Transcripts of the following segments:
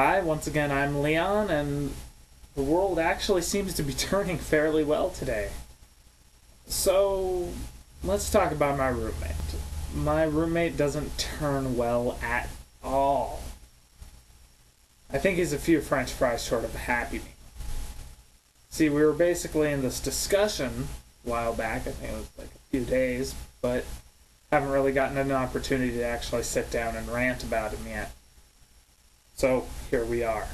Hi, once again, I'm Leon, and the world actually seems to be turning fairly well today. So, let's talk about my roommate. My roommate doesn't turn well at all. I think he's a few French fries short of a Happy Meal. See, we were basically in this discussion a while back, I think it was like a few days, but haven't really gotten an opportunity to actually sit down and rant about him yet. So here we are.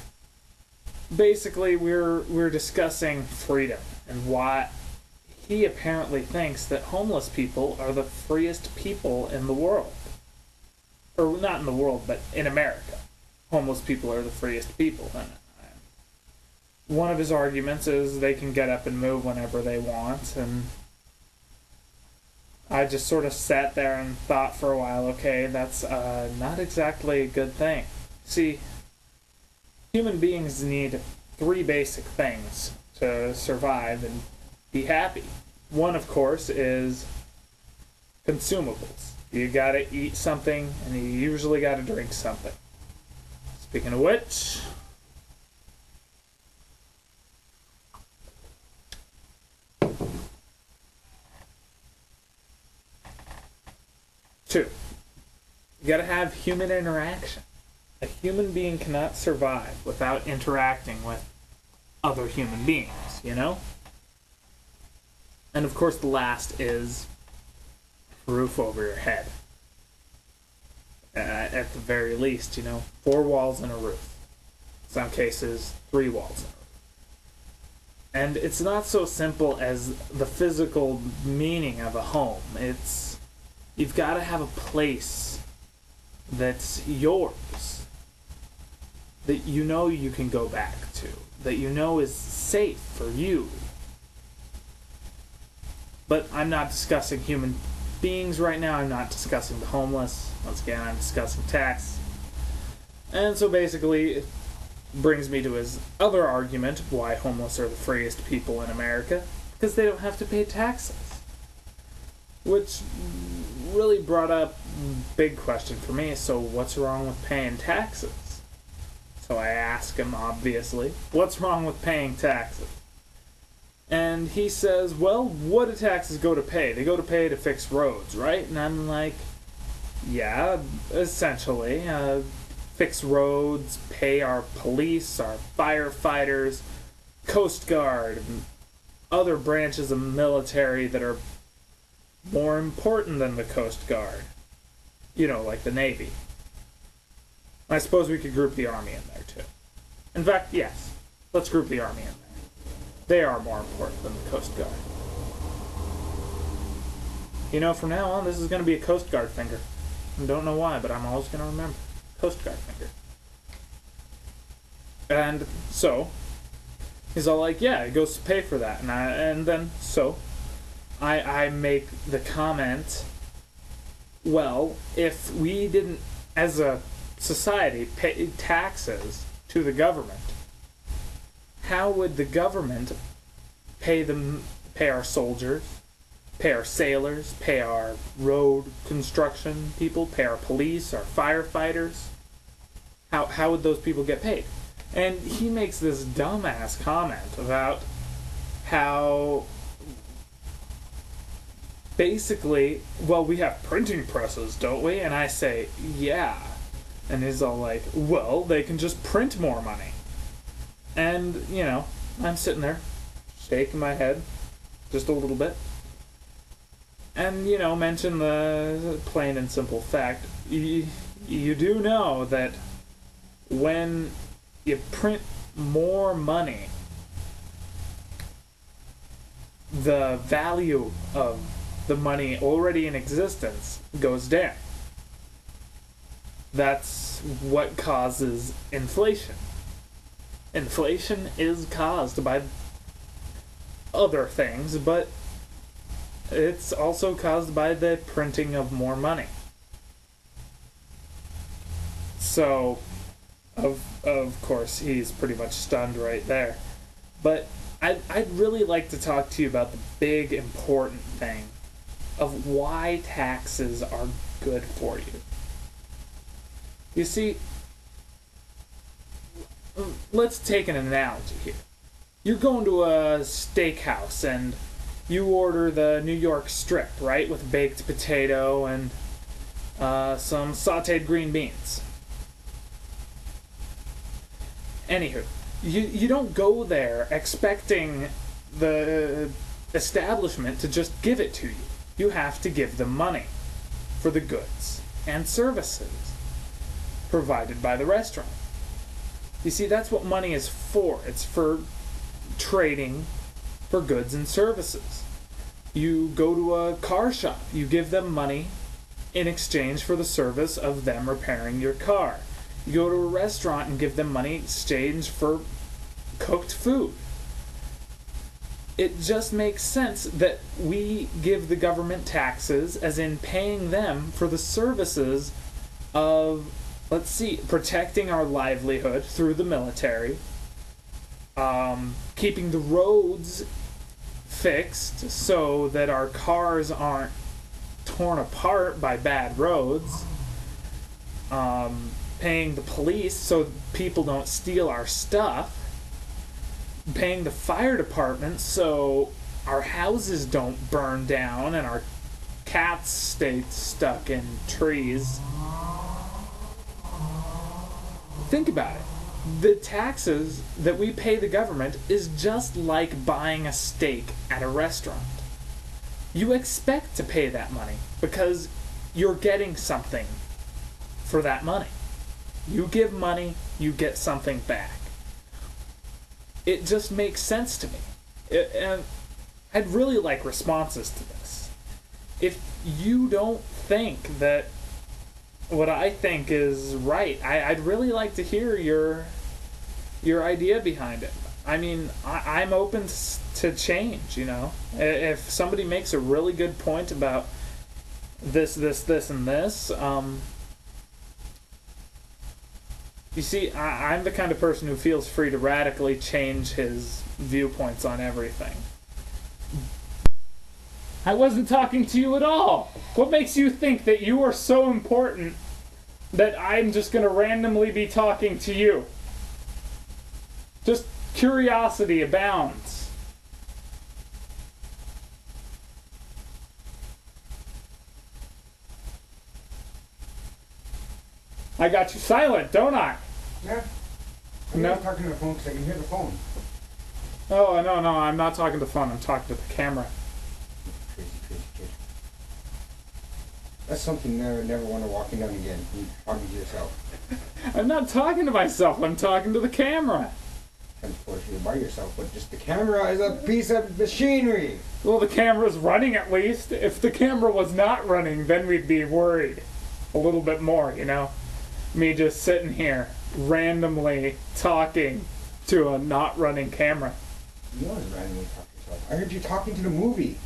Basically, we're discussing freedom and why he apparently thinks that homeless people are the freest people in the world. Or not in the world, but in America. Homeless people are the freest people. And one of his arguments is they can get up and move whenever they want, and I just sort of sat there and thought for a while, okay, that's not exactly a good thing. See, human beings need three basic things to survive and be happy. One, of course, is consumables. You gotta eat something, and you usually gotta drink something. Speaking of which, two, you gotta have human interaction. A human being cannot survive without interacting with other human beings, you know? And of course the last is roof over your head. At the very least, you know, 4 walls and a roof. In some cases, 3 walls and a roof. And it's not so simple as the physical meaning of a home. It's, you've got to have a place that's yours, that you know you can go back to, that you know is safe for you. But I'm not discussing human beings right now. I'm not discussing the homeless. Once again, I'm discussing tax. And so basically, it brings me to his other argument of why homeless are the freest people in America, because they don't have to pay taxes. Which really brought up a big question for me. So what's wrong with paying taxes? So I ask him, obviously, what's wrong with paying taxes? And he says, well, what do taxes go to pay? They go to pay to fix roads, right? And I'm like, yeah, essentially. Fix roads, pay our police, our firefighters, Coast Guard, and other branches of military that are more important than the Coast Guard. You know, like the Navy. I suppose we could group the Army in there, too. In fact, yes. Let's group the Army in there. They are more important than the Coast Guard. You know, from now on, this is going to be a Coast Guard finger. I don't know why, but I'm always going to remember. Coast Guard finger. And so, he's all like, yeah, it goes to pay for that. And then, so, I make the comment, well, if we didn't, as a society, pay taxes to the government, how would the government pay our soldiers, pay our sailors, pay our road construction people, pay our police, our firefighters? How would those people get paid? And he makes this dumbass comment about how basically, well, we have printing presses, don't we? And I say, yeah. And he's all like, well, they can just print more money. And, you know, I'm sitting there, shaking my head, just a little bit. And, you know, mention the plain and simple fact. You do know that when you print more money, the value of the money already in existence goes down. That's what causes inflation. Inflation is caused by other things, but it's also caused by the printing of more money. So, of course, he's pretty much stunned right there. But I'd really like to talk to you about the big, important thing of why taxes are good for you. You see, let's take an analogy here. You're going to a steakhouse and you order the New York strip, right, with baked potato and some sautéed green beans. Anywho, you don't go there expecting the establishment to just give it to you. You have to give them money for the goods and services provided by the restaurant. You see, that's what money is for. It's for trading for goods and services. You go to a car shop, you give them money in exchange for the service of them repairing your car. You go to a restaurant and give them money in exchange for cooked food. It just makes sense that we give the government taxes, as in paying them for the services of, let's see, protecting our livelihood through the military, keeping the roads fixed so that our cars aren't torn apart by bad roads, paying the police so people don't steal our stuff, paying the fire department so our houses don't burn down and our cats stay stuck in trees. Think about it. The taxes that we pay the government is just like buying a steak at a restaurant. You expect to pay that money because you're getting something for that money. You give money, you get something back. It just makes sense to me. And I'd really like responses to this. If you don't think that what I think is right, I'd really like to hear your idea behind it. I mean, I'm open to change, you know. If somebody makes a really good point about this, and this, you see, I'm the kind of person who feels free to radically change his viewpoints on everything. I wasn't talking to you at all. What makes you think that you are so important that I'm just going to randomly be talking to you? Just curiosity abounds. I got you silent, don't I? Yeah. I'm not talking to the phone because I can hear the phone. Oh, no, I'm not talking to the phone. I'm talking to the camera. Crazy kid. That's something you never want to walk in on again. You're talking to yourself. I'm not talking to myself. I'm talking to the camera. Of course, you're by yourself, but just the camera is a piece of machinery. Well, the camera's running at least. If the camera was not running, then we'd be worried a little bit more, you know? Me just sitting here randomly talking to a not running camera. You always randomly talk to yourself. I heard you talking to the movie.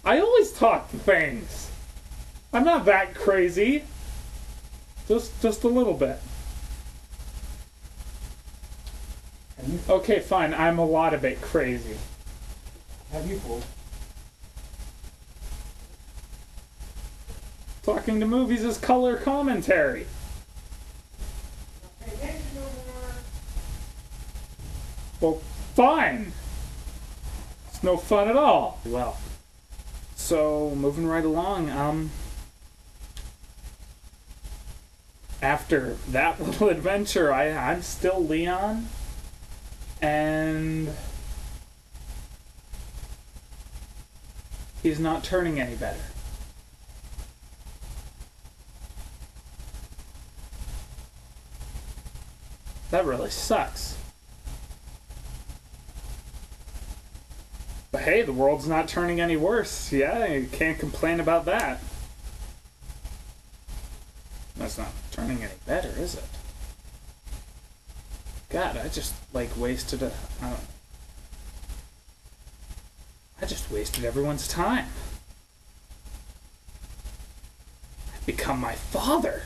I always talk to things. I'm not that crazy. Just a little bit. Okay, fine. I'm a lot of it crazy. Have you fooled? Talking to movies is color commentary. Well, fine. It's no fun at all. Well, so moving right along, after that little adventure, I'm still Leon, and he's not turning any better. That really sucks. But hey, the world's not turning any worse. Yeah, you can't complain about that. That's not turning any better, is it? God, I just, wasted I just wasted everyone's time. I've become my father.